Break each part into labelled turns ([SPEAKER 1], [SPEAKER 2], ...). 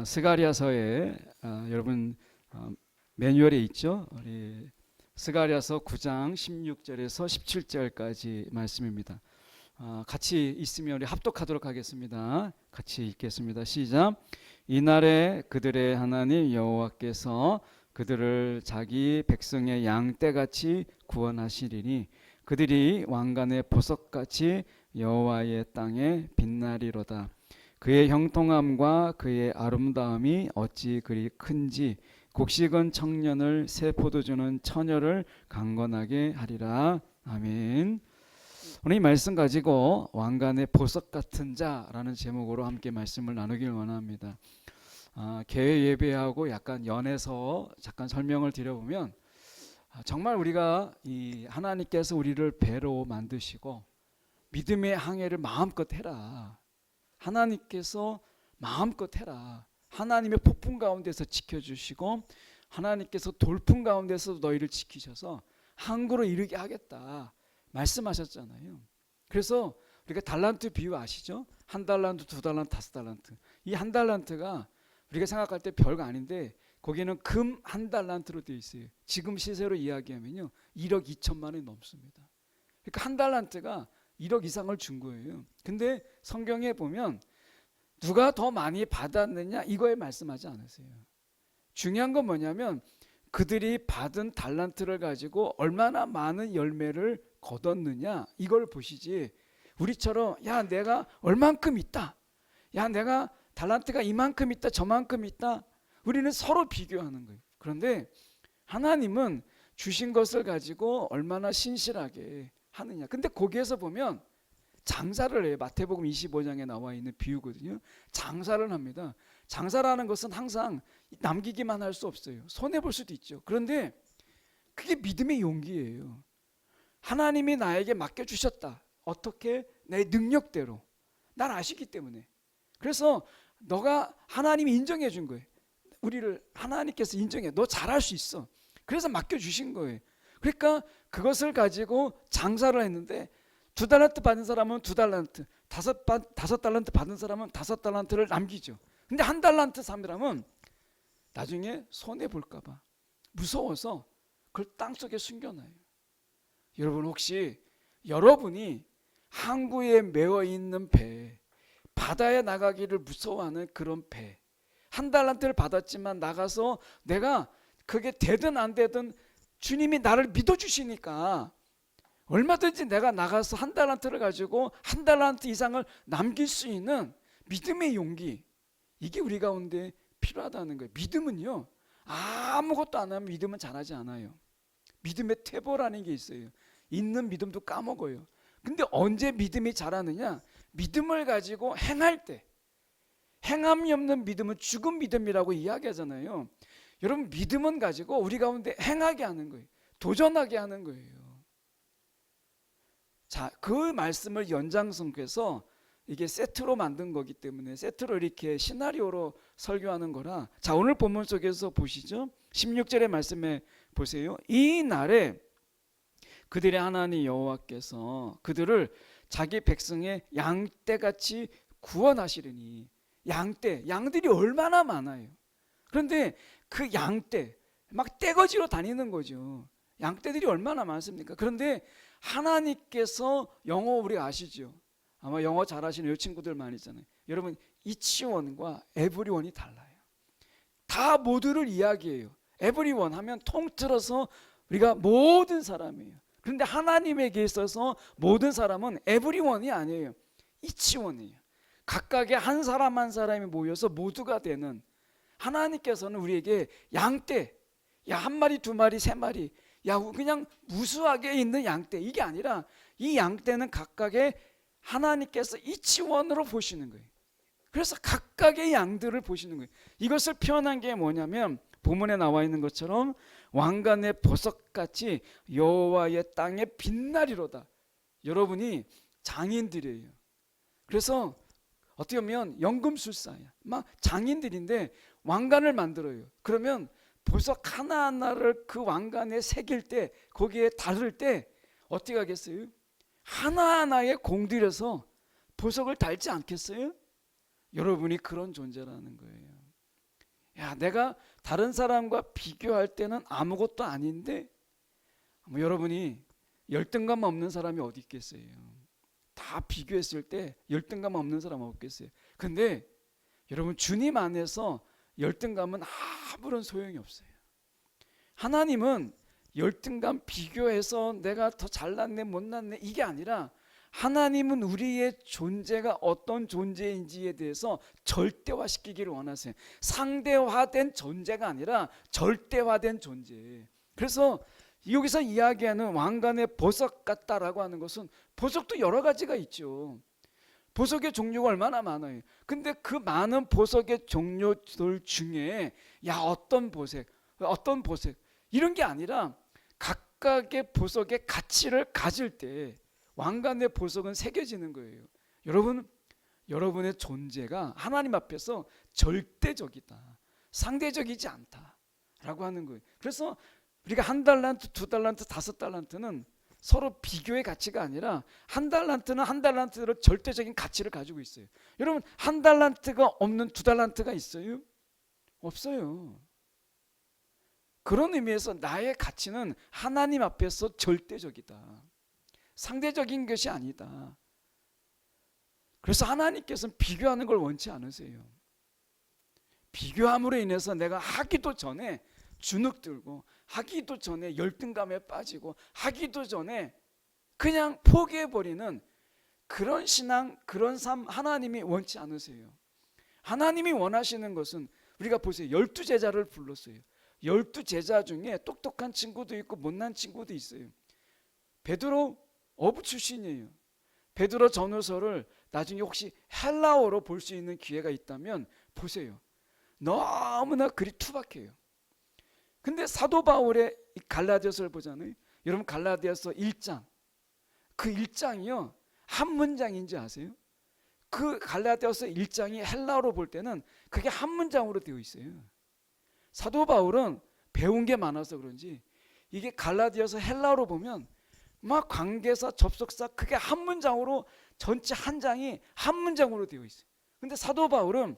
[SPEAKER 1] 스가랴서에 여러분 매뉴얼에 있죠. 우리 스가랴서 9장 16절에서 17절까지 말씀입니다. 같이 있으면 우리 합독하도록 하겠습니다. 같이 읽겠습니다. 시작. 이날에 그들의 하나님 여호와께서 그들을 자기 백성의 양떼같이 구원하시리니 그들이 왕관의 보석같이 여호와의 땅에 빛나리로다. 그의 형통함과 그의 아름다움이 어찌 그리 큰지 곡식은 청년을 새 포도주는 처녀를 강건하게 하리라. 아멘. 오늘 이 말씀 가지고 왕관의 보석 같은 자라는 제목으로 함께 말씀을 나누길 원합니다. 개회 예배하고 약간 연해서 잠깐 설명을 드려보면 정말 우리가 이 하나님께서 우리를 배로 만드시고 믿음의 항해를 마음껏 해라. 하나님께서 마음껏 해라. 하나님의 폭풍 가운데서 지켜주시고 하나님께서 돌풍 가운데서 너희를 지키셔서 항구로 이르게 하겠다 말씀하셨잖아요. 그래서 우리가 달란트 비유 아시죠? 한 달란트, 두 달란트, 다섯 달란트. 이 한 달란트가 우리가 생각할 때 별거 아닌데 거기는 금 한 달란트로 되어 있어요. 지금 시세로 이야기하면요 1억 2천만 원이 넘습니다. 그러니까 한 달란트가 1억 이상을 준 거예요. 근데 성경에 보면 누가 더 많이 받았느냐 이거에 말씀하지 않으세요. 중요한 건 뭐냐면 그들이 받은 달란트를 가지고 얼마나 많은 열매를 거뒀느냐 이걸 보시지, 우리처럼 야 내가 얼만큼 있다, 야 내가 달란트가 이만큼 있다 저만큼 있다, 우리는 서로 비교하는 거예요. 그런데 하나님은 주신 것을 가지고 얼마나 신실하게 하느냐. 근데 거기에서 보면 장사를 해요. 마태복음 25장에 나와 있는 비유거든요. 장사를 합니다. 장사라는 것은 항상 남기기만 할 수 없어요. 손해볼 수도 있죠. 그런데 그게 믿음의 용기예요. 하나님이 나에게 맡겨주셨다. 어떻게? 내 능력대로. 날 아시기 때문에. 그래서 너가 하나님이 인정해 준 거예요. 우리를 하나님께서 인정해. 너 잘할 수 있어. 그래서 맡겨주신 거예요. 그러니까 그것을 가지고 장사를 했는데 두 달란트 받은 사람은 두 달란트, 다섯 달란트 받은 사람은 다섯 달란트를 남기죠. 근데 한 달란트 사람은 나중에 손해 볼까 봐 무서워서 그걸 땅속에 숨겨놔요. 여러분 혹시 여러분이 항구에 메어 있는 배, 바다에 나가기를 무서워하는 그런 배, 한 달란트를 받았지만 나가서 내가 그게 되든 안 되든 주님이 나를 믿어주시니까 얼마든지 내가 나가서 한 달란트를 가지고 한 달란트 이상을 남길 수 있는 믿음의 용기, 이게 우리 가운데 필요하다는 거예요. 믿음은요 아무것도 안 하면 믿음은 자라지 않아요. 믿음의 퇴보라는 게 있어요. 있는 믿음도 까먹어요. 근데 언제 믿음이 자라느냐? 믿음을 가지고 행할 때. 행함이 없는 믿음은 죽은 믿음이라고 이야기하잖아요. 여러분 믿음은 가지고 우리 가운데 행하게 하는 거예요. 도전하게 하는 거예요. 자, 그 말씀을 연장선께서 이게 세트로 만든 거기 때문에 세트로 이렇게 시나리오로 설교하는 거라. 자, 오늘 본문 속에서 보시죠. 16절의 말씀에 보세요. 이 날에 그들의 하나님 여호와께서 그들을 자기 백성의 양떼같이 구원하시리니. 양떼, 양들이 얼마나 많아요. 그런데 그 양떼 막 떼거지로 다니는 거죠. 양떼들이 얼마나 많습니까? 그런데 하나님께서 영어 우리가 아시죠? 아마 영어 잘하시는 이 친구들 많이 있잖아요. 여러분 이치원과 에브리원이 달라요. 다 모두를 이야기해요. 에브리원 하면 통틀어서 우리가 모든 사람이에요. 그런데 하나님에게 있어서 모든 사람은 에브리원이 아니에요. 이치원이에요. 각각의 한 사람 한 사람이 모여서 모두가 되는, 하나님께서는 우리에게 양떼, 야 한 마리 두 마리 세 마리, 야 그냥 무수하게 있는 양떼, 이게 아니라 이 양떼는 각각의 하나님께서 이치원으로 보시는 거예요. 그래서 각각의 양들을 보시는 거예요. 이것을 표현한 게 뭐냐면 본문에 나와 있는 것처럼 왕관의 보석같이 여호와의 땅에 빛나리로다. 여러분이 장인들이에요. 그래서 어떻게 보면 연금술사야. 막 장인들인데 왕관을 만들어요. 그러면 보석 하나하나를 그 왕관에 새길 때, 거기에 다룰 때 어떻게 하겠어요? 하나하나에 공들여서 보석을 달지 않겠어요? 여러분이 그런 존재라는 거예요. 야, 내가 다른 사람과 비교할 때는 아무것도 아닌데 뭐 여러분이 열등감 없는 사람이 어디 있겠어요? 다 비교했을 때 열등감 없는 사람 없겠어요? 근데 여러분 주님 안에서 열등감은 아무런 소용이 없어요. 하나님은 열등감 비교해서 내가 더 잘났네 못났네 이게 아니라 하나님은 우리의 존재가 어떤 존재인지에 대해서 절대화시키기를 원하세요. 상대화된 존재가 아니라 절대화된 존재. 그래서 여기서 이야기하는 왕관의 보석 같다라고 하는 것은 보석도 여러 가지가 있죠. 보석의 종류가 얼마나 많아요. 근데 그 많은 보석의 종류들 중에 야 어떤 보석 이런 게 아니라 각각의 보석의 가치를 가질 때 왕관의 보석은 새겨지는 거예요. 여러분, 여러분의 존재가 하나님 앞에서 절대적이다, 상대적이지 않다라고 하는 거예요. 그래서 우리가 한 달란트, 두 달란트, 다섯 달란트는 서로 비교의 가치가 아니라 한 달란트는 한 달란트로 절대적인 가치를 가지고 있어요. 여러분 한 달란트가 없는 두 달란트가 있어요? 없어요. 그런 의미에서 나의 가치는 하나님 앞에서 절대적이다, 상대적인 것이 아니다. 그래서 하나님께서는 비교하는 걸 원치 않으세요. 비교함으로 인해서 내가 하기도 전에 주눅 들고 하기도 전에 열등감에 빠지고 하기도 전에 그냥 포기해버리는 그런 신앙, 그런 삶 하나님이 원치 않으세요. 하나님이 원하시는 것은 우리가 보세요. 12제자를 불렀어요. 12제자 중에 똑똑한 친구도 있고 못난 친구도 있어요. 베드로 어부 출신이에요. 베드로 전후서를 나중에 혹시 헬라어로 볼 수 있는 기회가 있다면 보세요. 너무나 글이 투박해요. 근데 사도 바울의 갈라디아서를 보잖아요. 여러분 갈라디아서 1장 그 1장이요 한 문장인지 아세요? 그 갈라디아서 1장이 헬라어로 볼 때는 그게 한 문장으로 되어 있어요. 사도 바울은 배운 게 많아서 그런지 이게 갈라디아서 헬라어로 보면 막 관계사, 접속사 그게 한 문장으로 전체 한 장이 한 문장으로 되어 있어요. 근데 사도 바울은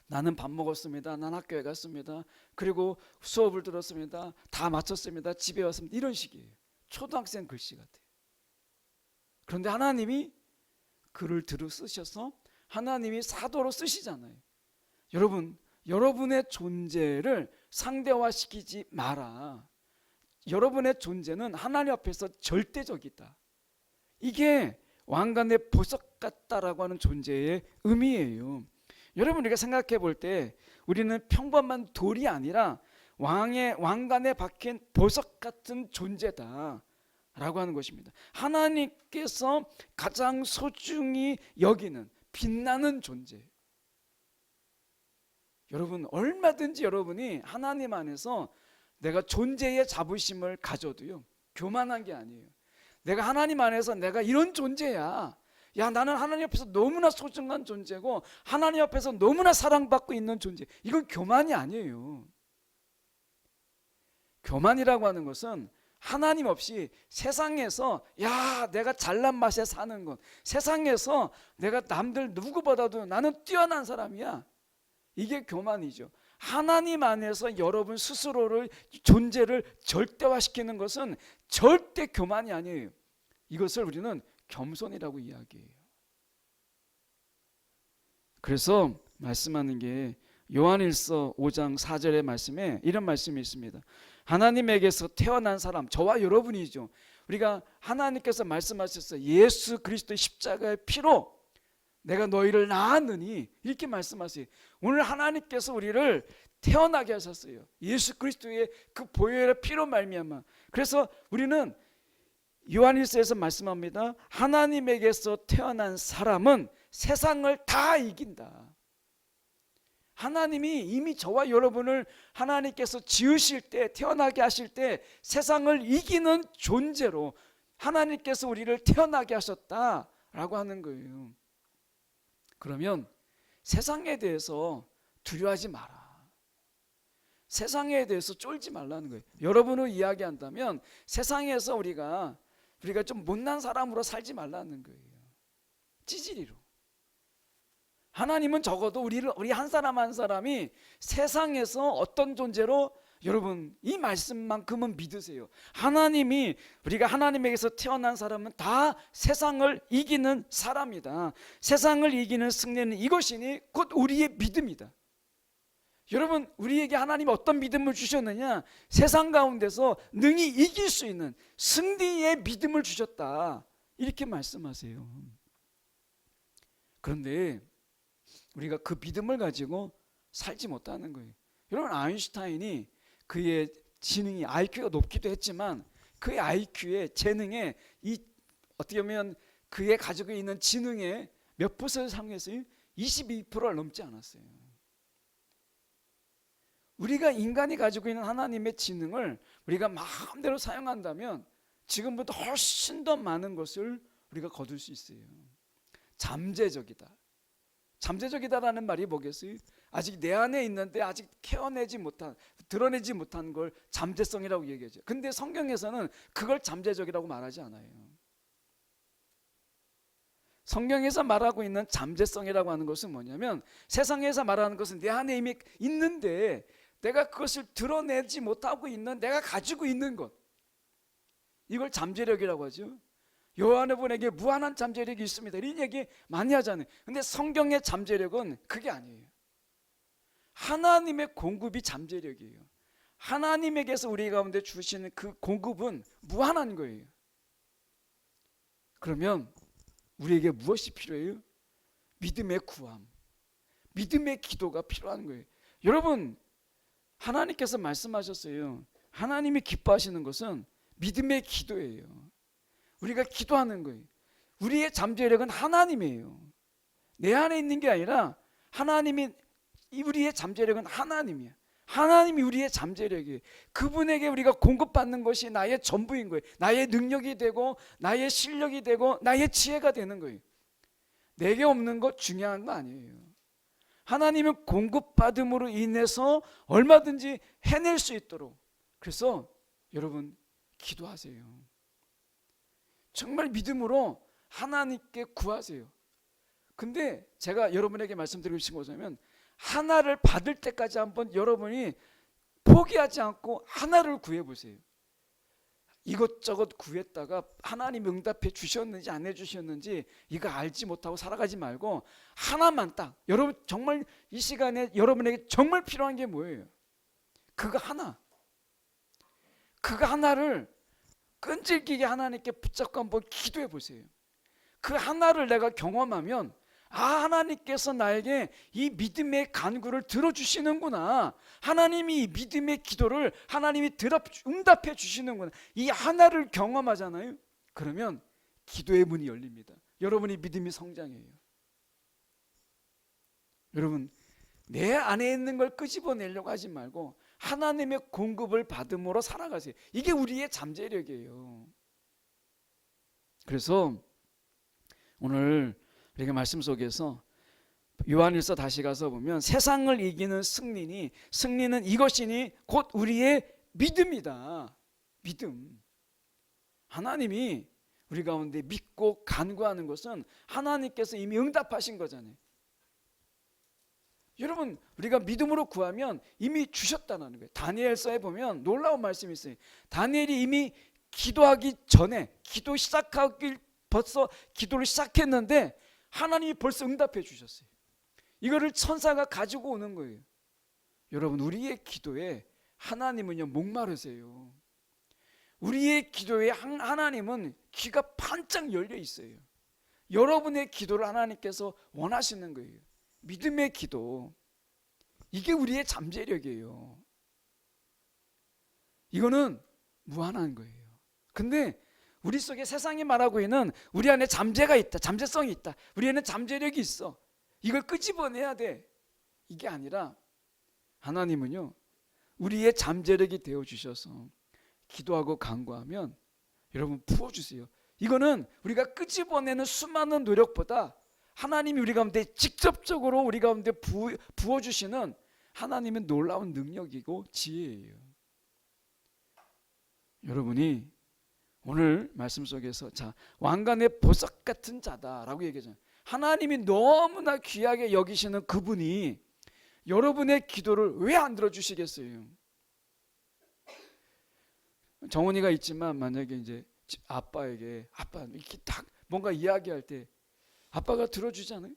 [SPEAKER 1] 나는 밥 먹었습니다. 난 학교에 갔습니다. 그리고 수업을 들었습니다. 다 마쳤습니다. 집에 왔습니다. 이런 식이에요. 초등학생 글씨 같아요. 그런데 하나님이 글을 들어 쓰셔서 하나님이 사도로 쓰시잖아요. 여러분, 여러분의 존재를 상대화시키지 마라. 여러분의 존재는 하나님 앞에서 절대적이다. 이게 왕관의 보석 같다라고 하는 존재의 의미예요. 여러분 우리가 생각해 볼 때 우리는 평범한 돌이 아니라 왕관에 박힌 보석 같은 존재다 라고 하는 것입니다. 하나님께서 가장 소중히 여기는 빛나는 존재. 여러분 얼마든지 여러분이 하나님 안에서 내가 존재의 자부심을 가져도요 교만한 게 아니에요. 내가 하나님 안에서 내가 이런 존재야. 야 나는 하나님 앞에서 너무나 소중한 존재고 하나님 앞에서 너무나 사랑받고 있는 존재. 이건 교만이 아니에요. 교만이라고 하는 것은 하나님 없이 세상에서 야 내가 잘난 맛에 사는 것, 세상에서 내가 남들 누구보다도 나는 뛰어난 사람이야, 이게 교만이죠. 하나님 안에서 여러분 스스로를 존재를 절대화시키는 것은 절대 교만이 아니에요. 이것을 우리는 겸손이라고 이야기해요. 그래서 말씀하는 게 요한일서 5장 4절의 말씀에 이런 말씀이 있습니다. 하나님에게서 태어난 사람, 저와 여러분이죠. 우리가 하나님께서 말씀하셨어요. 예수 그리스도의 십자가의 피로 내가 너희를 낳았느니 이렇게 말씀하세요. 오늘 하나님께서 우리를 태어나게 하셨어요. 예수 그리스도의 그 보혈의 피로 말미암아. 그래서 우리는 요한일서에서 말씀합니다. 하나님에게서 태어난 사람은 세상을 다 이긴다. 하나님이 이미 저와 여러분을 하나님께서 지으실 때, 태어나게 하실 때 세상을 이기는 존재로 하나님께서 우리를 태어나게 하셨다라고 하는 거예요. 그러면 세상에 대해서 두려워하지 마라. 세상에 대해서 쫄지 말라는 거예요. 여러분을 이야기한다면 세상에서 우리가 좀 못난 사람으로 살지 말라는 거예요. 찌질이로. 하나님은 적어도 우리 한 사람 한 사람이 세상에서 어떤 존재로, 여러분 이 말씀만큼은 믿으세요. 하나님이, 우리가 하나님에게서 태어난 사람은 다 세상을 이기는 사람이다. 세상을 이기는 승리는 이것이니 곧 우리의 믿음이다. 여러분, 우리에게 하나님이 어떤 믿음을 주셨느냐? 세상 가운데서 능히 이길 수 있는 승리의 믿음을 주셨다, 이렇게 말씀하세요. 그런데 우리가 그 믿음을 가지고 살지 못하는 거예요. 여러분, 아인슈타인이 그의 지능이, IQ가 높기도 했지만 그의 IQ에, 재능에, 어떻게 보면 그의 가지고 있는 지능의 몇 퍼센트 상에서요? 22%를 넘지 않았어요. 우리가 인간이 가지고 있는 하나님의 지능을 우리가 마음대로 사용한다면 지금보다 훨씬 더 많은 것을 우리가 거둘 수 있어요. 잠재적이다. 잠재적이다라는 말이 뭐겠어요? 아직 내 안에 있는데 아직 드러내지 못한 걸 잠재성이라고 얘기하죠. 근데 성경에서는 그걸 잠재적이라고 말하지 않아요. 성경에서 말하고 있는 잠재성이라고 하는 것은 뭐냐면, 세상에서 말하는 것은 내 안에 이미 있는데 내가 그것을 드러내지 못하고 있는, 내가 가지고 있는 것, 이걸 잠재력이라고 하죠. 요한의분에게 무한한 잠재력이 있습니다, 이런 얘기 많이 하잖아요. 근데 성경의 잠재력은 그게 아니에요. 하나님의 공급이 잠재력이에요. 하나님에게서 우리 가운데 주시는 그 공급은 무한한 거예요. 그러면 우리에게 무엇이 필요해요? 믿음의 구함, 믿음의 기도가 필요한 거예요. 여러분, 하나님께서 말씀하셨어요. 하나님이 기뻐하시는 것은 믿음의 기도예요. 우리가 기도하는 거예요. 우리의 잠재력은 하나님이에요. 내 안에 있는 게 아니라 우리의 잠재력은 하나님이야. 하나님이 우리의 잠재력이에요. 그분에게 우리가 공급받는 것이 나의 전부인 거예요. 나의 능력이 되고 나의 실력이 되고 나의 지혜가 되는 거예요. 내게 없는 것 중요한 거 아니에요. 하나님은 공급받음으로 인해서 얼마든지 해낼 수 있도록, 그래서 여러분 기도하세요. 정말 믿음으로 하나님께 구하세요. 근데 제가 여러분에게 말씀드리고 싶은 것은, 하나를 받을 때까지 한번 여러분이 포기하지 않고 하나를 구해보세요. 이것저것 구했다가 하나님 응답해 주셨는지 안 해주셨는지 이거 알지 못하고 살아가지 말고 하나만 딱, 여러분 정말 이 시간에 여러분에게 정말 필요한 게 뭐예요? 그거 하나를 끈질기게 하나님께 붙잡고 한번 기도해 보세요. 그 하나를 내가 경험하면, 하나님께서 나에게 이 믿음의 간구를 들어주시는구나, 하나님이 이 믿음의 기도를 하나님이 응답해 주시는구나, 이 하나를 경험하잖아요. 그러면 기도의 문이 열립니다. 여러분이 믿음이 성장해요. 여러분, 내 안에 있는 걸 끄집어내려고 하지 말고 하나님의 공급을 받음으로 살아가세요. 이게 우리의 잠재력이에요. 그래서 오늘 우리가 말씀 속에서 요한일서 다시 가서 보면, 세상을 이기는 승리는 이것이니 곧 우리의 믿음이다. 믿음. 하나님이 우리 가운데 믿고 간구하는 것은 하나님께서 이미 응답하신 거잖아요. 여러분, 우리가 믿음으로 구하면 이미 주셨다는 거예요. 다니엘서에 보면 놀라운 말씀이 있어요. 다니엘이 이미 기도하기 전에, 벌써 기도를 시작했는데 하나님이 벌써 응답해 주셨어요. 이거를 천사가 가지고 오는 거예요. 여러분, 우리의 기도에 하나님은요 목마르세요. 우리의 기도에 하나님은 귀가 반짝 열려 있어요. 여러분의 기도를 하나님께서 원하시는 거예요. 믿음의 기도, 이게 우리의 잠재력이에요. 이거는 무한한 거예요. 근데 우리 속에 세상이 말하고 있는 우리 안에 잠재가 있다, 잠재성이 있다, 우리 안에 잠재력이 있어, 이걸 끄집어내야 돼, 이게 아니라 하나님은요 우리의 잠재력이 되어주셔서 기도하고 간구하면 여러분 부어주세요. 이거는 우리가 끄집어내는 수많은 노력보다 하나님이 우리 가운데 직접적으로 우리 가운데 부어주시는 하나님의 놀라운 능력이고 지혜예요. 여러분이 오늘 말씀 속에서 왕관의 보석 같은 자다라고 얘기하잖아요. 하나님이 너무나 귀하게 여기시는 그분이 여러분의 기도를 왜 안 들어주시겠어요? 정원이가 있지만 만약에 이제 아빠에게 아빠 이렇게 딱 뭔가 이야기할 때 아빠가 들어주잖아요.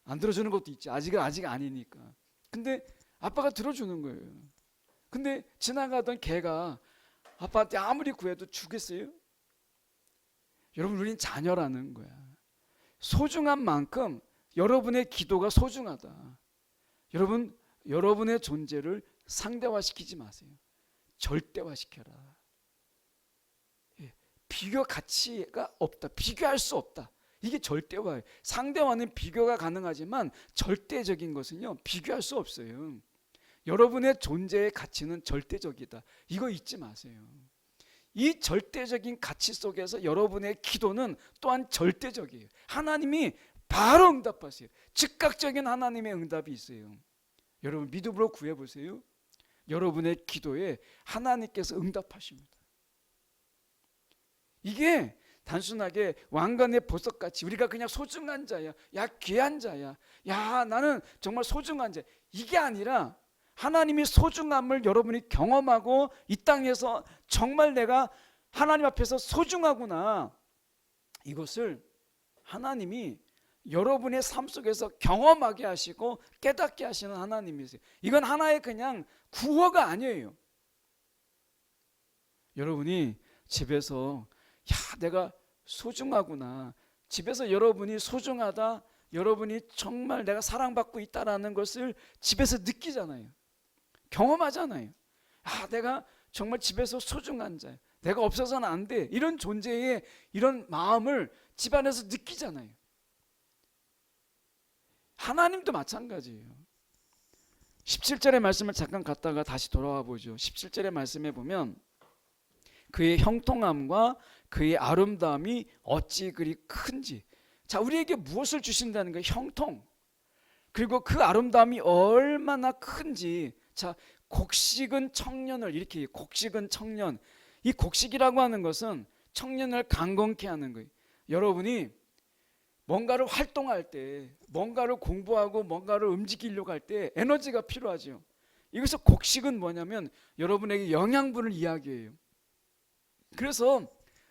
[SPEAKER 1] 안 들어주는 것도 있지. 아직 아니니까. 근데 아빠가 들어주는 거예요. 근데 지나가던 개가 아빠한테 아무리 구해도 주겠어요? 여러분, 우린 자녀라는 거야. 소중한 만큼 여러분의 기도가 소중하다. 여러분, 여러분의 존재를 상대화시키지 마세요. 절대화시켜라. 비교 가치가 없다. 비교할 수 없다. 이게 절대화예요. 상대화는 비교가 가능하지만 절대적인 것은요, 비교할 수 없어요. 여러분의 존재의 가치는 절대적이다. 이거 잊지 마세요. 이 절대적인 가치 속에서 여러분의 기도는 또한 절대적이에요. 하나님이 바로 응답하세요. 즉각적인 하나님의 응답이 있어요. 여러분, 믿음으로 구해보세요. 여러분의 기도에 하나님께서 응답하십니다. 이게 단순하게 왕관의 보석같이 우리가 그냥 소중한 자야, 야 귀한 자야, 야 나는 정말 소중한 자, 이게 아니라 하나님의 소중함을 여러분이 경험하고 이 땅에서 정말 내가 하나님 앞에서 소중하구나, 이것을 하나님이 여러분의 삶 속에서 경험하게 하시고 깨닫게 하시는 하나님이세요. 이건 하나의 그냥 구호가 아니에요. 여러분이 집에서 야 내가 소중하구나, 집에서 여러분이 소중하다, 여러분이 정말 내가 사랑받고 있다라는 것을 집에서 느끼잖아요. 경험하잖아요. 아 내가 정말 집에서 소중한 자야, 내가 없어서는 안 돼, 이런 존재의 이런 마음을 집안에서 느끼잖아요. 하나님도 마찬가지예요. 17절의 말씀을 잠깐 갔다가 다시 돌아와 보죠. 17절의 말씀에 보면 그의 형통함과 그의 아름다움이 어찌 그리 큰지. 자, 우리에게 무엇을 주신다는 거예요? 형통. 그리고 그 아름다움이 얼마나 큰지. 자, 곡식은 청년을 이렇게, 곡식은 청년. 이 곡식이라고 하는 것은 청년을 강건케 하는 거예요. 여러분이 뭔가를 활동할 때, 뭔가를 공부하고 뭔가를 움직이려고 할 때 에너지가 필요하죠. 여기서 곡식은 뭐냐면 여러분에게 영양분을 이야기해요. 그래서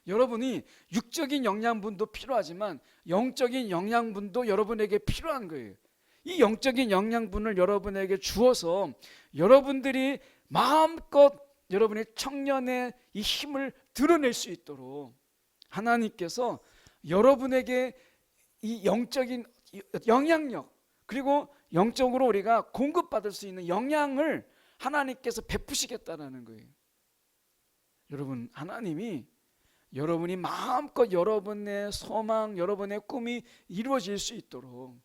[SPEAKER 1] 여러분이 육적인 영양분도 필요하지만 영적인 영양분도 여러분에게 필요한 거예요. 이 영적인 영양분을 여러분에게 주어서 여러분들이 마음껏 여러분의 청년의 이 힘을 드러낼 수 있도록 하나님께서 여러분에게 이 영적인 영향력, 그리고 영적으로 우리가 공급받을 수 있는 영향을 하나님께서 베푸시겠다라는 거예요. 여러분, 하나님이 여러분이 마음껏 여러분의 소망, 여러분의 꿈이 이루어질 수 있도록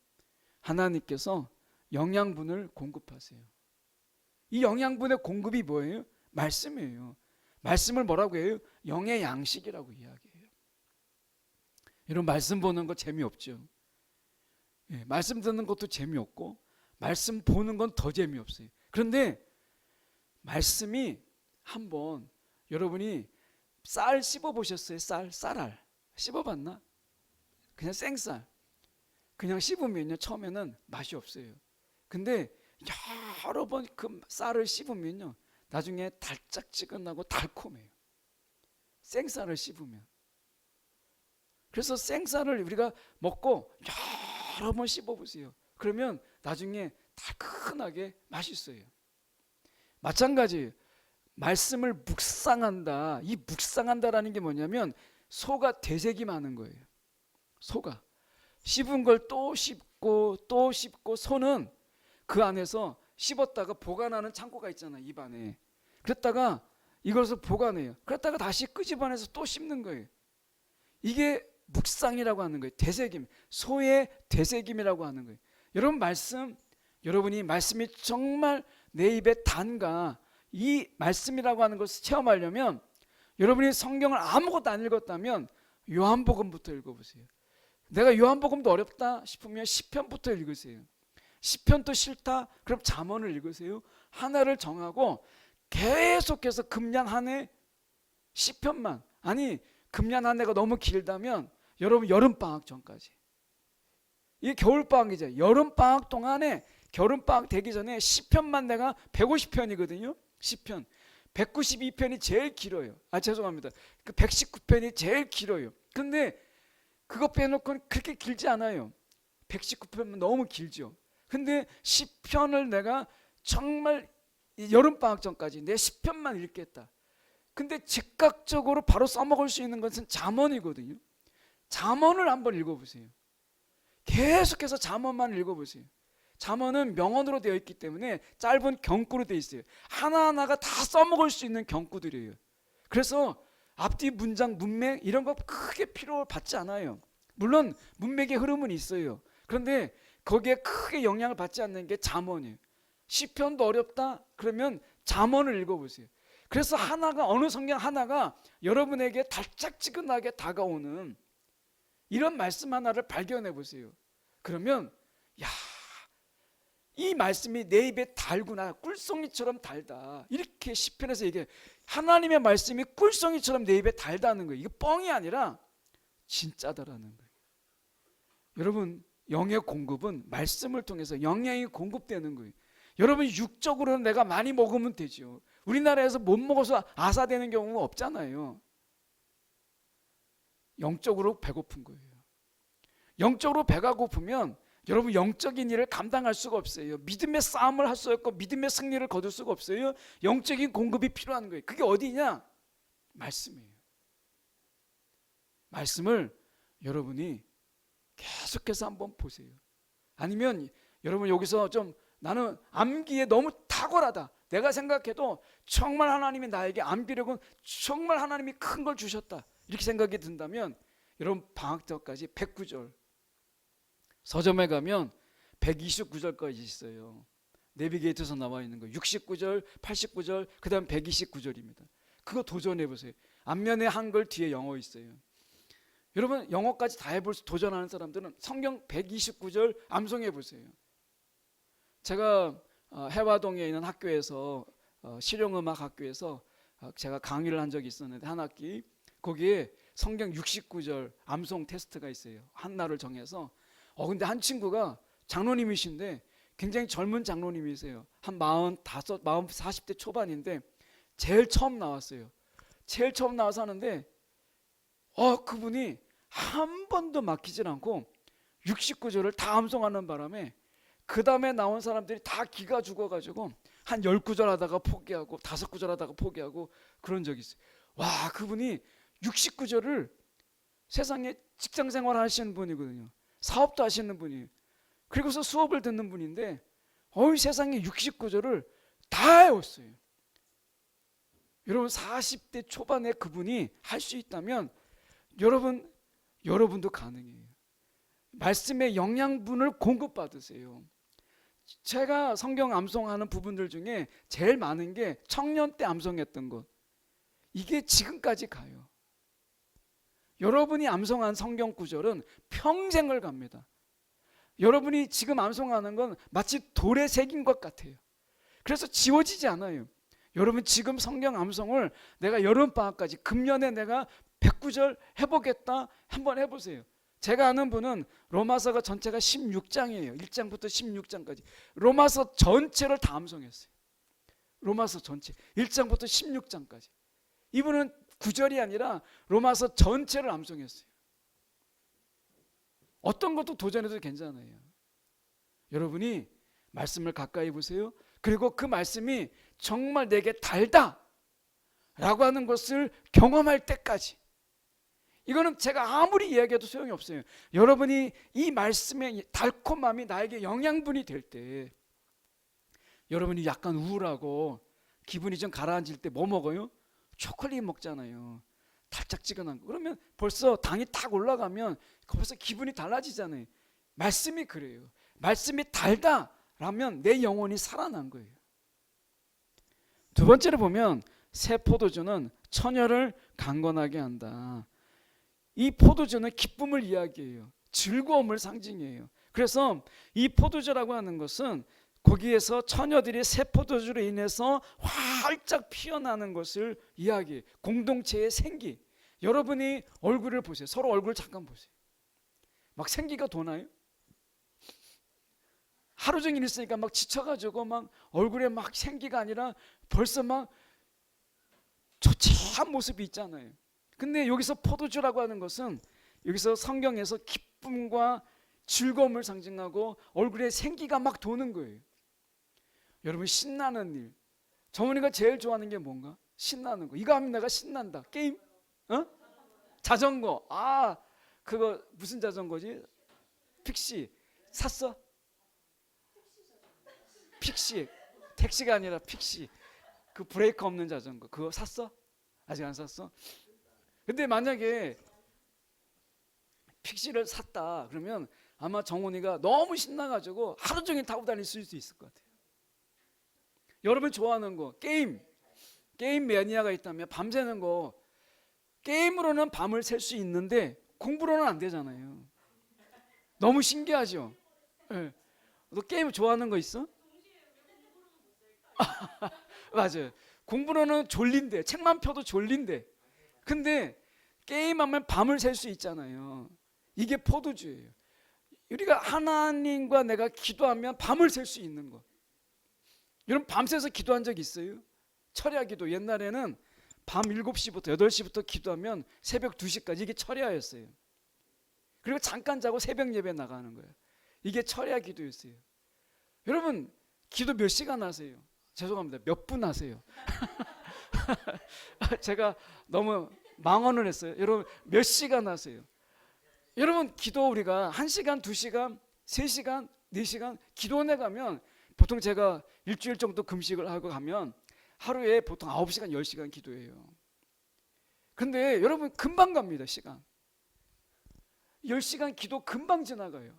[SPEAKER 1] 하나님께서 영양분을 공급하세요. 이 영양분의 공급이 뭐예요? 말씀이에요. 말씀을 뭐라고 해요? 영의 양식이라고 이야기해요. 여러분, 말씀 보는 거 재미없죠? 예, 말씀 듣는 것도 재미없고 말씀 보는 건 더 재미없어요. 그런데 말씀이 한번 여러분이 쌀 씹어보셨어요? 쌀알 씹어봤나? 그냥 생쌀 그냥 씹으면요 처음에는 맛이 없어요. 근데 여러 번 그 쌀을 씹으면요 나중에 달짝지근하고 달콤해요. 생쌀을 씹으면. 그래서 생쌀을 우리가 먹고 여러 번 씹어보세요. 그러면 나중에 달큰하게 맛있어요. 마찬가지예요. 말씀을 묵상한다. 이 묵상한다라는 게 뭐냐면 소가 되새김하는 거예요. 소가 씹은 걸 또 씹고 또 씹고, 소는 그 안에서 씹었다가 보관하는 창고가 있잖아요, 입 안에. 그랬다가 이것을 보관해요. 그랬다가 다시 끄집어내서 또 씹는 거예요. 이게 묵상이라고 하는 거예요. 되새김, 소의 되새김이라고 하는 거예요. 여러분, 여러분이 말씀이 정말 내 입에 단가, 이 말씀이라고 하는 것을 체험하려면 여러분이 성경을 아무것도 안 읽었다면 요한복음부터 읽어보세요. 내가 요한복음도 어렵다 싶으면 시편부터 읽으세요. 시편도 싫다? 그럼 잠언을 읽으세요. 하나를 정하고 계속해서 금년 한 해 시편만, 아니 금년 한 해가 너무 길다면 여러분 여름방학 전까지 이게 겨울방학이죠. 여름방학 동안에 겨울방학 되기 전에 시편만 내가 150편이거든요. 시편 192편이 제일 길어요. 죄송합니다. 그 119편이 제일 길어요. 근데 그거 빼놓고는 그렇게 길지 않아요. 119편은 너무 길죠. 근데 시편을 내가 정말 여름방학 전까지 내 시편만 읽겠다. 근데 즉각적으로 바로 써먹을 수 있는 것은 잠언이거든요. 잠언을 한번 읽어보세요. 계속해서 잠언만 읽어보세요. 잠언은 명언으로 되어 있기 때문에 짧은 경구로 되어 있어요. 하나하나가 다 써먹을 수 있는 경구들이에요. 그래서 앞뒤 문장, 문맥 이런 거 크게 필요를 받지 않아요. 물론 문맥의 흐름은 있어요. 그런데 거기에 크게 영향을 받지 않는 게 잠언이에요. 시편도 어렵다? 그러면 잠언을 읽어보세요. 그래서 하나가, 어느 성경 하나가 여러분에게 달짝지근하게 다가오는 이런 말씀 하나를 발견해 보세요. 그러면 야, 이 말씀이 내 입에 달구나, 꿀송이처럼 달다, 이렇게 시편에서 얘기해요. 하나님의 말씀이 꿀송이처럼 내 입에 달다는 거예요. 이게 뻥이 아니라 진짜다라는 거예요. 여러분, 영의 공급은 말씀을 통해서 영양이 공급되는 거예요. 여러분, 육적으로는 내가 많이 먹으면 되죠. 우리나라에서 못 먹어서 아사되는 경우가 없잖아요. 영적으로 배고픈 거예요. 영적으로 배가 고프면 여러분, 영적인 일을 감당할 수가 없어요. 믿음의 싸움을 할 수 없고 믿음의 승리를 거둘 수가 없어요. 영적인 공급이 필요한 거예요. 그게 어디냐? 말씀이에요. 말씀을 여러분이 계속해서 한번 보세요. 아니면 여러분, 여기서 좀 나는 암기에 너무 탁월하다, 내가 생각해도 정말 하나님이 나에게 암기력은 정말 하나님이 큰 걸 주셨다, 이렇게 생각이 든다면 여러분, 방학 때까지 109절, 서점에 가면 129절까지 있어요. 내비게이터에서 나와 있는 거 69절, 89절, 그 다음 129절입니다. 그거 도전해 보세요. 앞면에 한글, 뒤에 영어 있어요. 여러분, 영어까지 다 해볼 수 도전하는 사람들은 성경 129절 암송해 보세요. 제가 해화동에 있는 학교에서 실용음악 학교에서 제가 강의를 한 적이 있었는데, 한 학기 거기에 성경 69절 암송 테스트가 있어요. 한 날을 정해서. 근데 한 친구가 장로님이신데 굉장히 젊은 장로님이세요. 한 45, 40대 초반인데 제일 처음 나왔어요. 제일 처음 나와서 하는데 그분이 한 번도 막히질 않고 69절을 다 암송하는 바람에 그 다음에 나온 사람들이 다 기가 죽어가지고 한 10구절 하다가 포기하고 5구절 하다가 포기하고 그런 적이 있어요. 와, 그분이 69절을, 세상에 직장생활 하시는 분이거든요. 사업도 하시는 분이에요. 그리고서 수업을 듣는 분인데 세상에 69절을 다 외웠어요. 여러분, 40대 초반에 그분이 할 수 있다면 여러분도 가능해요. 말씀의 영양분을 공급받으세요. 제가 성경 암송하는 부분들 중에 제일 많은 게 청년 때 암송했던 것, 이게 지금까지 가요. 여러분이 암송한 성경 구절은 평생을 갑니다. 여러분이 지금 암송하는 건 마치 돌에 새긴 것 같아요. 그래서 지워지지 않아요. 여러분, 지금 성경 암송을 내가 여름방학까지, 금년에 내가 109절 해보겠다, 한번 해보세요. 제가 아는 분은 로마서가 전체가 16장이에요. 1장부터 16장까지 로마서 전체를 다 암송했어요. 로마서 전체 1장부터 16장까지. 이분은 9절이 아니라 로마서 전체를 암송했어요. 어떤 것도 도전해도 괜찮아요. 여러분이 말씀을 가까이 보세요. 그리고 그 말씀이 정말 내게 달다 라고 하는 것을 경험할 때까지. 이거는 제가 아무리 이야기해도 소용이 없어요. 여러분이 이 말씀의 달콤함이 나에게 영양분이 될 때, 여러분이 약간 우울하고 기분이 좀 가라앉을 때 뭐 먹어요? 초콜릿 먹잖아요. 달짝지근한 거. 그러면 벌써 당이 탁 올라가면 벌써 기분이 달라지잖아요. 말씀이 그래요. 말씀이 달다라면 내 영혼이 살아난 거예요. 두 번째로 보면 새 포도주는 처녀를 강건하게 한다. 이 포도주는 기쁨을 이야기해요. 즐거움을 상징해요. 그래서 이 포도주라고 하는 것은 거기에서 처녀들이 새 포도주로 인해서 활짝 피어나는 것을 이야기해요. 공동체의 생기. 여러분이 얼굴을 보세요. 서로 얼굴 잠깐 보세요. 막 생기가 도나요? 하루 종일 있으니까 막 지쳐가지고 막 얼굴에 막 생기가 아니라 벌써 막 초췌한 모습이 있잖아요. 근데 여기서 포도주라고 하는 것은 여기서 성경에서 기쁨과 즐거움을 상징하고 얼굴에 생기가 막 도는 거예요. 여러분, 신나는 일. 정훈이가 제일 좋아하는 게 뭔가? 신나는 거. 이거 하면 내가 신난다. 게임? 어? 자전거. 아, 그거 무슨 자전거지? 픽시. 샀어? 픽시. 택시가 아니라 픽시. 그 브레이크 없는 자전거. 그거 샀어? 아직 안 샀어? 근데 만약에 픽시를 샀다 그러면 아마 정훈이가 너무 신나가지고 하루 종일 타고 다닐 수 있을 것 같아요. 여러분 좋아하는 거 게임 매니아가 있다면 밤새는 거, 게임으로는 밤을 샐 수 있는데 공부로는 안 되잖아요. 너무 신기하죠? 네. 너 게임 좋아하는 거 있어? 맞아요. 공부로는 졸린데, 책만 펴도 졸린데, 근데 게임하면 밤을 샐 수 있잖아요. 이게 포도주예요. 우리가 하나님과 내가 기도하면 밤을 샐 수 있는 거. 여러분 밤새서 기도한 적 있어요? 철야 기도. 옛날에는 밤 7시부터 8시부터 기도하면 새벽 2시까지, 이게 철야였어요. 그리고 잠깐 자고 새벽 예배 나가는 거예요. 이게 철야 기도였어요. 여러분 기도 몇 시간 하세요? 죄송합니다. 몇 분 하세요? 제가 너무 망언을 했어요. 여러분 몇 시간 하세요? 여러분 기도 우리가 1시간, 2시간, 3시간, 4시간 기도원에 가면, 보통 제가 일주일 정도 금식을 하고 가면 하루에 보통 9시간, 10시간 기도해요. 근데 여러분 금방 갑니다. 시간 10시간 기도 금방 지나가요.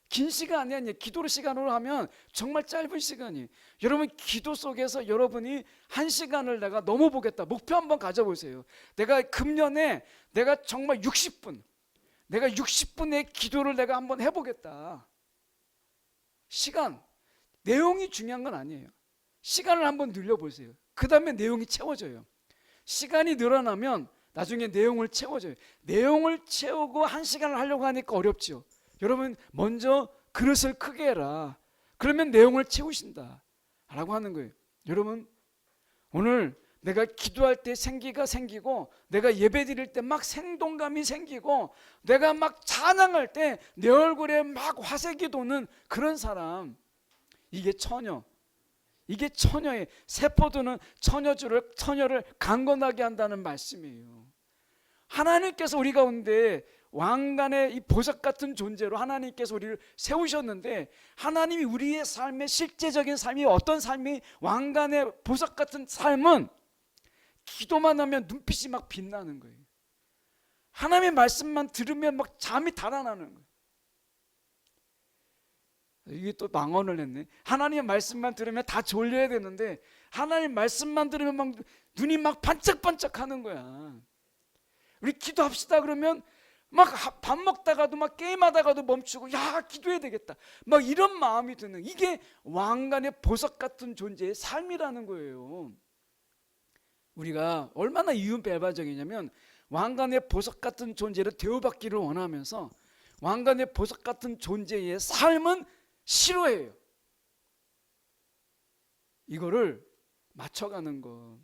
[SPEAKER 1] 긴 시간이 아니에요. 기도로 시간으로 하면 정말 짧은 시간이. 여러분 기도 속에서 여러분이 1시간을 내가 넘어보겠다, 목표 한번 가져보세요. 내가 금년에 내가 정말 60분의 기도를 내가 한번 해보겠다. 시간, 내용이 중요한 건 아니에요. 시간을 한번 늘려보세요. 그 다음에 내용이 채워져요. 시간이 늘어나면 나중에 내용을 채워줘요. 내용을 채우고 1시간을 하려고 하니까 어렵죠. 여러분 먼저 그릇을 크게 해라. 그러면 내용을 채우신다 라고 하는 거예요. 여러분 오늘 내가 기도할 때 생기가 생기고, 내가 예배 드릴 때 막 생동감이 생기고, 내가 막 찬양할 때 내 얼굴에 막 화색이 도는 그런 사람, 이게 처녀. 이게 처녀의 세포도는 처녀를 강건하게 한다는 말씀이에요. 하나님께서 우리 가운데 왕관의 이 보석 같은 존재로 하나님께서 우리를 세우셨는데, 하나님이 우리의 삶의 실제적인 삶이 어떤 삶이, 왕관의 보석 같은 삶은 기도만 하면 눈빛이 막 빛나는 거예요. 하나님의 말씀만 들으면 막 잠이 달아나는 거예요. 이게 또 망언을 했네. 하나님의 말씀만 들으면 다 졸려야 되는데 하나님 말씀만 들으면 막 눈이 막 반짝반짝 하는 거야. 우리 기도합시다 그러면 막 밥 먹다가도 막 게임하다가도 멈추고, 야 기도해야 되겠다, 막 이런 마음이 드는, 이게 왕관의 보석 같은 존재의 삶이라는 거예요. 우리가 얼마나 이윤배반적이냐면, 왕관의 보석 같은 존재를 대우받기를 원하면서 왕관의 보석 같은 존재의 삶은 싫어해요. 이거를 맞춰가는 것,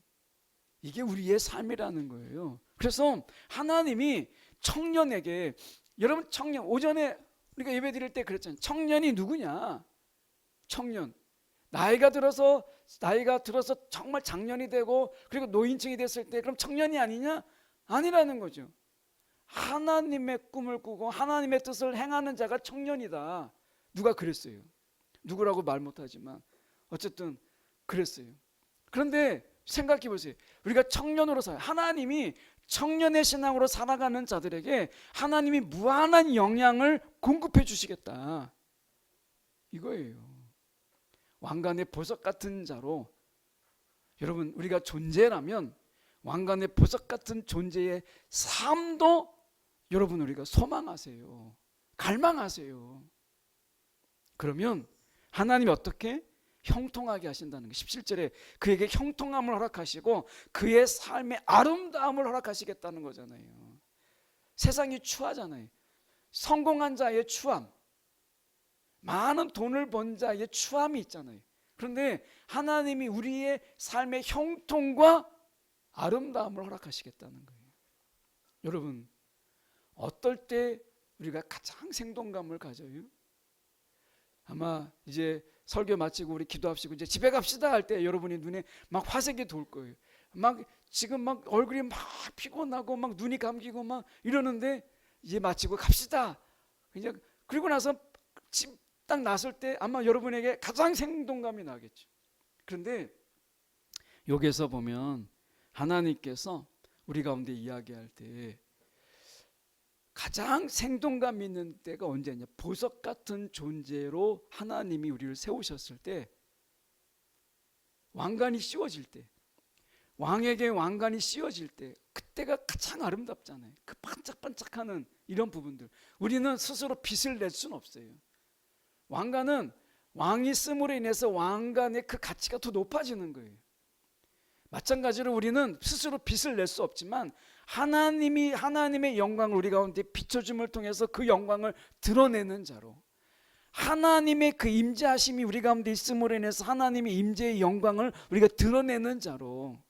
[SPEAKER 1] 이게 우리의 삶이라는 거예요. 그래서 하나님이 청년에게, 여러분 청년, 오전에 우리가 예배 드릴 때 그랬잖아요. 청년이 누구냐? 청년, 나이가 들어서 정말 장년이 되고 그리고 노인층이 됐을 때 그럼 청년이 아니냐? 아니라는 거죠. 하나님의 꿈을 꾸고 하나님의 뜻을 행하는 자가 청년이다. 누가 그랬어요? 누구라고 말 못하지만 어쨌든 그랬어요. 그런데 생각해 보세요. 우리가 청년으로 살아요. 하나님이 청년의 신앙으로 살아가는 자들에게 하나님이 무한한 영향을 공급해 주시겠다, 이거예요. 왕관의 보석 같은 자로 여러분 우리가 존재라면, 왕관의 보석 같은 존재의 삶도 여러분 우리가 소망하세요. 갈망하세요. 그러면 하나님이 어떻게 형통하게 하신다는 거. 17절에 그에게 형통함을 허락하시고 그의 삶의 아름다움을 허락하시겠다는 거잖아요. 세상이 추하잖아요. 성공한 자의 추함, 많은 돈을 번 자의 추함이 있잖아요. 그런데 하나님이 우리의 삶의 형통과 아름다움을 허락하시겠다는 거예요. 여러분, 어떨 때 우리가 가장 생동감을 가져요? 아마 이제 설교 마치고 우리 기도합시고 이제 집에 갑시다 할 때 여러분이 눈에 막 화색이 돌 거예요. 막 지금 막 얼굴이 막 피곤하고 막 눈이 감기고 막 이러는데 이제 마치고 갑시다. 이제 그리고 나서 집 딱 나설 때 아마 여러분에게 가장 생동감이 나겠죠. 그런데 여기서 보면 하나님께서 우리 가운데 이야기할 때 가장 생동감 있는 때가 언제냐? 보석 같은 존재로 하나님이 우리를 세우셨을 때, 왕관이 씌워질 때, 왕에게 왕관이 씌워질 때, 그때가 가장 아름답잖아요. 그 반짝반짝하는 이런 부분들. 우리는 스스로 빛을 낼 수는 없어요. 왕관은 왕이 씀으로 인해서 왕관의 그 가치가 더 높아지는 거예요. 마찬가지로 우리는 스스로 빛을 낼 수 없지만 하나님의 영광을 우리 가운데 비춰줌을 통해서 그 영광을 드러내는 자로, 하나님의 그 임재하심이 우리 가운데 있음으로 인해서 하나님의 임재의 영광을 우리가 드러내는 자로,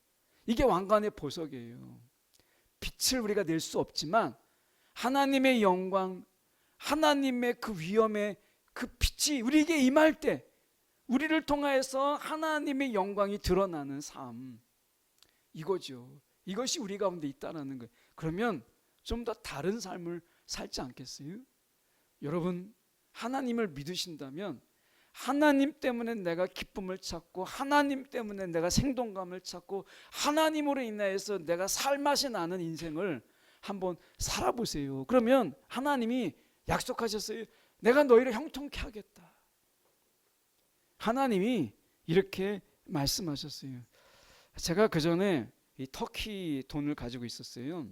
[SPEAKER 1] 이게 왕관의 보석이에요. 빛을 우리가 낼 수 없지만 하나님의 영광, 하나님의 그 위엄의 그 빛이 우리에게 임할 때 우리를 통하여서 하나님의 영광이 드러나는 삶, 이거죠. 이것이 우리 가운데 있다는 거예요. 그러면 좀 더 다른 삶을 살지 않겠어요? 여러분, 하나님을 믿으신다면 하나님 때문에 내가 기쁨을 찾고 하나님 때문에 내가 생동감을 찾고 하나님으로 인하여서 내가 살맛이 나는 인생을 한번 살아보세요. 그러면 하나님이 약속하셨어요. 내가 너희를 형통케 하겠다. 하나님이 이렇게 말씀하셨어요. 제가 그 전에 이 터키 돈을 가지고 있었어요.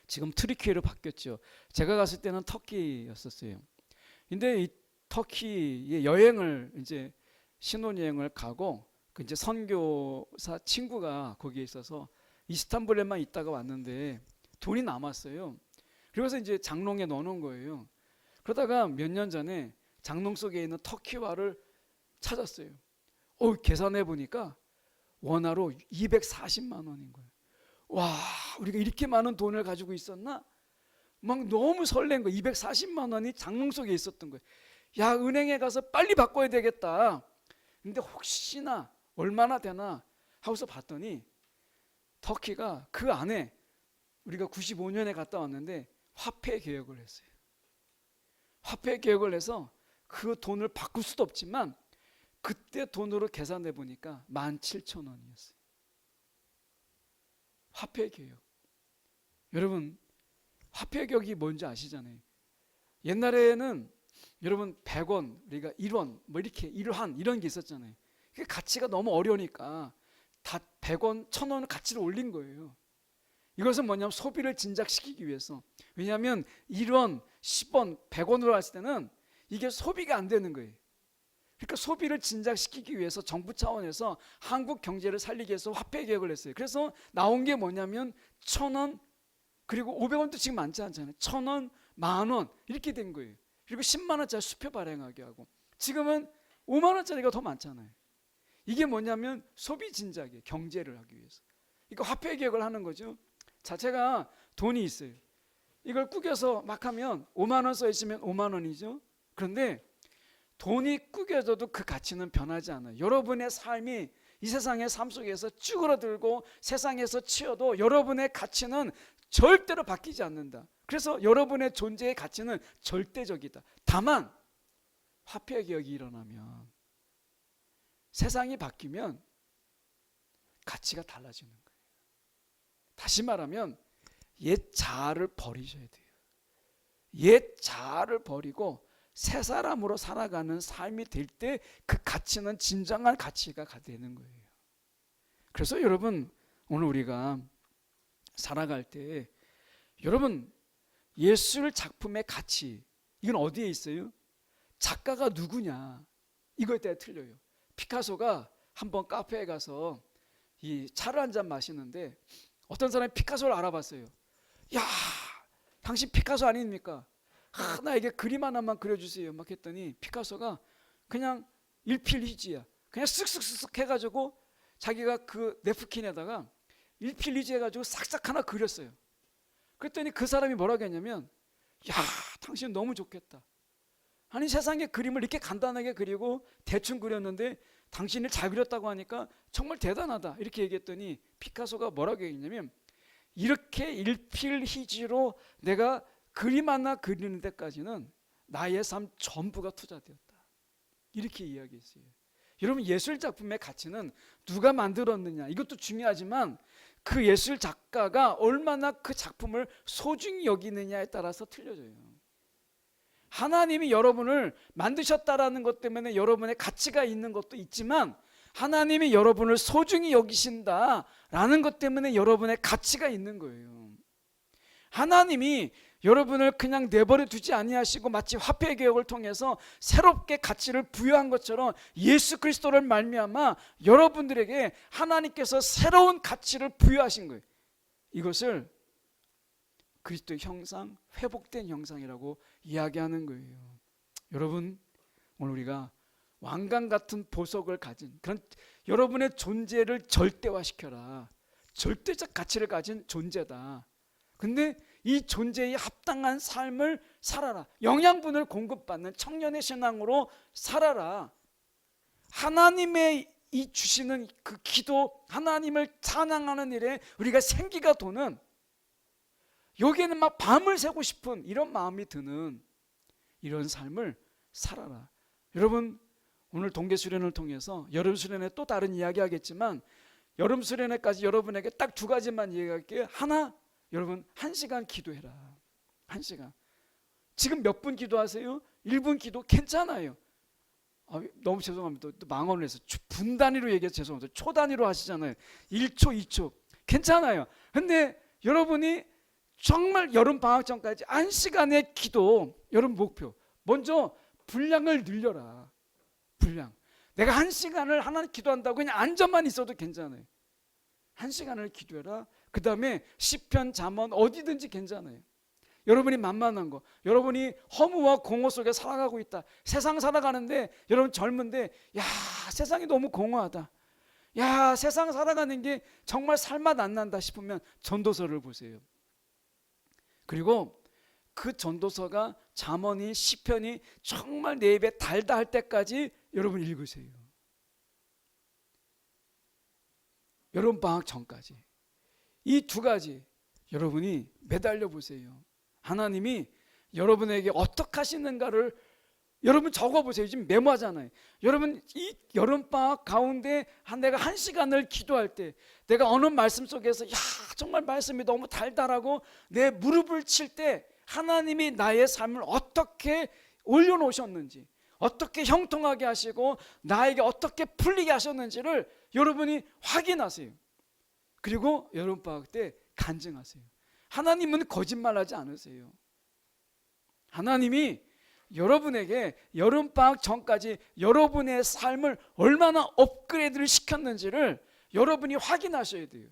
[SPEAKER 1] 지금 트리키예로 바뀌었죠. 제가 갔을 때는 터키였었어요. 근데 이 터키에 여행을 이제 신혼여행을 가고 그 이제 선교사 친구가 거기에 있어서 이스탄불에만 있다가 왔는데 돈이 남았어요. 그래서 이제 장롱에 넣어놓은 거예요. 그러다가 몇 년 전에 장롱 속에 있는 터키화를 찾았어요. 계산해 보니까 원화로 240만 원인 거예요. 와, 우리가 이렇게 많은 돈을 가지고 있었나? 막 너무 설렌 거예요. 240만 원이 장롱 속에 있었던 거예요. 야, 은행에 가서 빨리 바꿔야 되겠다. 근데 혹시나 얼마나 되나 하고서 봤더니 터키가 그 안에, 우리가 95년에 갔다 왔는데 화폐 개혁을 했어요. 화폐 개혁을 해서 그 돈을 바꿀 수도 없지만 그때 돈으로 계산해 보니까 17,000원이었어요. 화폐 개혁. 여러분, 화폐 개혁이 뭔지 아시잖아요. 옛날에는 여러분 100원, 우리가 1원, 뭐 이렇게 1환 이런 게 있었잖아요. 그 가치가 너무 어려우니까 다 100원, 1000원 가치를 올린 거예요. 이것은 뭐냐면 소비를 진작시키기 위해서. 왜냐하면 1원, 10원, 100원으로 했을 때는 이게 소비가 안 되는 거예요. 그러니까 소비를 진작시키기 위해서 정부 차원에서 한국 경제를 살리기 위해서 화폐 개혁을 했어요. 그래서 나온 게 뭐냐면 1,000원, 그리고 500원도 지금 많지 않잖아요. 1,000원, 만원 이렇게 된 거예요. 그리고 10만 원짜리 수표 발행하게 하고, 지금은 5만 원짜리가 더 많잖아요. 이게 뭐냐면 소비 진작이에요. 경제를 하기 위해서. 그러니까 화폐 개혁을 하는 거죠. 자, 제가 돈이 있어요. 이걸 꾸겨서 막 하면 5만 원 써 있으면 5만 원이죠. 그런데 돈이 꾸겨져도 그 가치는 변하지 않아요. 여러분의 삶이 이 세상의 삶 속에서 쭈그러들고 세상에서 치여도 여러분의 가치는 절대로 바뀌지 않는다. 그래서 여러분의 존재의 가치는 절대적이다. 다만 화폐 개혁이 일어나면, 세상이 바뀌면 가치가 달라지는 거예요. 다시 말하면 옛 자아를 버리셔야 돼요. 옛 자아를 버리고 새 사람으로 살아가는 삶이 될 때 그 가치는 진정한 가치가 되는 거예요. 그래서 여러분, 오늘 우리가 살아갈 때 여러분, 예술 작품의 가치, 이건 어디에 있어요? 작가가 누구냐, 이거에 따라 틀려요. 피카소가 한번 카페에 가서 이 차를 한 잔 마시는데 어떤 사람이 피카소를 알아봤어요. 야, 당신 피카소 아닙니까? 나에게 그림 하나만 그려주세요 막 했더니 피카소가 그냥 일필휘지야. 그냥 쓱쓱쓱쓱 해가지고 자기가 그 네프킨에다가 일필휘지 해가지고 싹싹 하나 그렸어요. 그랬더니 그 사람이 뭐라고 했냐면, 야, 당신 너무 좋겠다. 아니 세상에 그림을 이렇게 간단하게 그리고 대충 그렸는데 당신이 잘 그렸다고 하니까 정말 대단하다 이렇게 얘기했더니 피카소가 뭐라고 얘기했냐면, 이렇게 일필휘지로 내가 그림 하나 그리는 데까지는 나의 삶 전부가 투자되었다 이렇게 이야기했어요. 여러분, 예술 작품의 가치는 누가 만들었느냐 이것도 중요하지만 그 예술 작가가 얼마나 그 작품을 소중히 여기느냐에 따라서 틀려져요. 하나님이 여러분을 만드셨다라는 것 때문에 여러분의 가치가 있는 것도 있지만, 하나님이 여러분을 소중히 여기신다라는 것 때문에 여러분의 가치가 있는 거예요. 하나님이 여러분을 그냥 내버려 두지 아니하시고 마치 화폐 개혁을 통해서 새롭게 가치를 부여한 것처럼 예수 그리스도를 말미암아 여러분들에게 하나님께서 새로운 가치를 부여하신 거예요. 이것을 그리스도의 형상, 회복된 형상이라고 이야기하는 거예요. 여러분, 오늘 우리가 왕관 같은 보석을 가진 그런 여러분의 존재를 절대화시켜라. 절대적 가치를 가진 존재다. 근데 이 존재에 합당한 삶을 살아라. 영양분을 공급받는 청년의 신앙으로 살아라. 하나님의 이 주시는 그 기도, 하나님을 찬양하는 일에 우리가 생기가 도는, 여기에는 막 밤을 새고 싶은 이런 마음이 드는 이런 삶을 살아라. 여러분, 오늘 동계 수련을 통해서 여름 수련회 또 다른 이야기 하겠지만, 여름 수련회까지 여러분에게 딱 두 가지만 얘기할게요. 하나, 여러분 1시간 기도해라. 1시간. 지금 몇 분 기도하세요? 1분 기도 괜찮아요. 너무 죄송합니다. 또 망언을 해서 분 단위로 얘기해서 죄송합니다. 초 단위로 하시잖아요. 1초, 2초 괜찮아요. 근데 여러분이 정말 여름 방학 전까지 1시간의 기도, 여러분 목표 먼저 분량을 늘려라. 분량. 내가 1시간을 하나님 기도한다고 그냥 앉아만 있어도 괜찮아요. 1시간을 기도해라. 그 다음에 시편, 잠언 어디든지 괜찮아요. 여러분이 만만한 거, 여러분이 허무와 공허 속에 살아가고 있다. 세상 살아가는데 여러분 젊은데, 야, 세상이 너무 공허하다. 야, 세상 살아가는 게 정말 살맛 안 난다 싶으면 전도서를 보세요. 그리고 그 전도서가 잠언이, 시편이 정말 내 입에 달다 할 때까지 여러분 읽으세요. 여름 방학 전까지. 이 두 가지 여러분이 매달려 보세요. 하나님이 여러분에게 어떻게 하시는가를 여러분 적어보세요. 지금 메모하잖아요. 여러분, 이 여름방학 가운데 내가 1시간을 기도할 때, 내가 어느 말씀 속에서 야, 정말 말씀이 너무 달달하고 내 무릎을 칠 때 하나님이 나의 삶을 어떻게 올려놓으셨는지, 어떻게 형통하게 하시고 나에게 어떻게 풀리게 하셨는지를 여러분이 확인하세요. 그리고 여름방학 때 간증하세요. 하나님은 거짓말하지 않으세요. 하나님이 여러분에게 여름방학 전까지 여러분의 삶을 얼마나 업그레이드를 시켰는지를 여러분이 확인하셔야 돼요.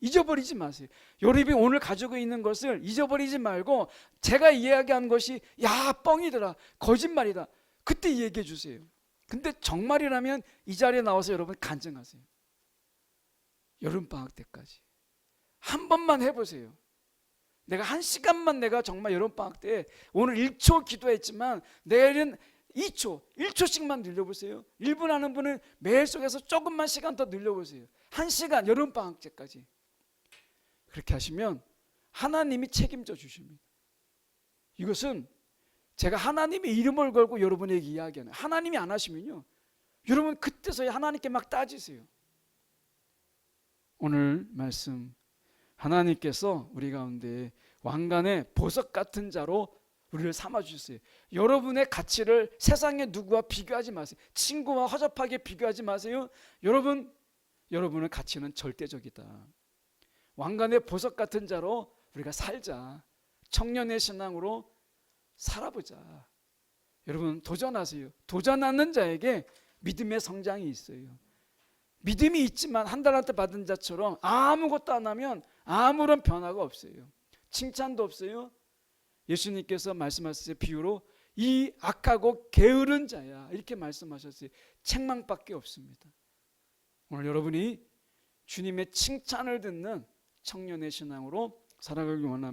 [SPEAKER 1] 잊어버리지 마세요. 여러분이 오늘 가지고 있는 것을 잊어버리지 말고, 제가 이야기한 것이 야, 뻥이더라, 거짓말이다, 그때 얘기해 주세요. 근데 정말이라면 이 자리에 나와서 여러분 간증하세요. 여름방학 때까지 한 번만 해보세요. 내가 1시간만 내가 정말 여름방학 때 오늘 1초 기도했지만 내일은 2초, 1초씩만 늘려보세요. 1분 하는 분은 매일 속에서 조금만 시간 더 늘려보세요. 1시간 여름방학 때까지. 그렇게 하시면 하나님이 책임져 주십니다. 이것은 제가 하나님의 이름을 걸고 여러분에게 이야기하는, 하나님이 안 하시면요, 여러분 그때서야 하나님께 막 따지세요. 오늘 말씀, 하나님께서 우리 가운데 왕관의 보석 같은 자로 우리를 삼아주셨어요. 여러분의 가치를 세상의 누구와 비교하지 마세요. 친구와 허접하게 비교하지 마세요. 여러분의 가치는 절대적이다. 왕관의 보석 같은 자로 우리가 살자. 청년의 신앙으로 살아보자. 여러분 도전하세요. 도전하는 자에게 믿음의 성장이 있어요. 믿음이 있지만 한 달한테 받은 자처럼 아무것도 안 하면 아무런 변화가 없어요. 칭찬도 없어요. 예수님께서 말씀하셨을 비유로 이 악하고 게으른 자야 이렇게 말씀하셨어요. 책망밖에 없습니다. 오늘 여러분이 주님의 칭찬을 듣는 청년의 신앙으로 살아가길 원합니다.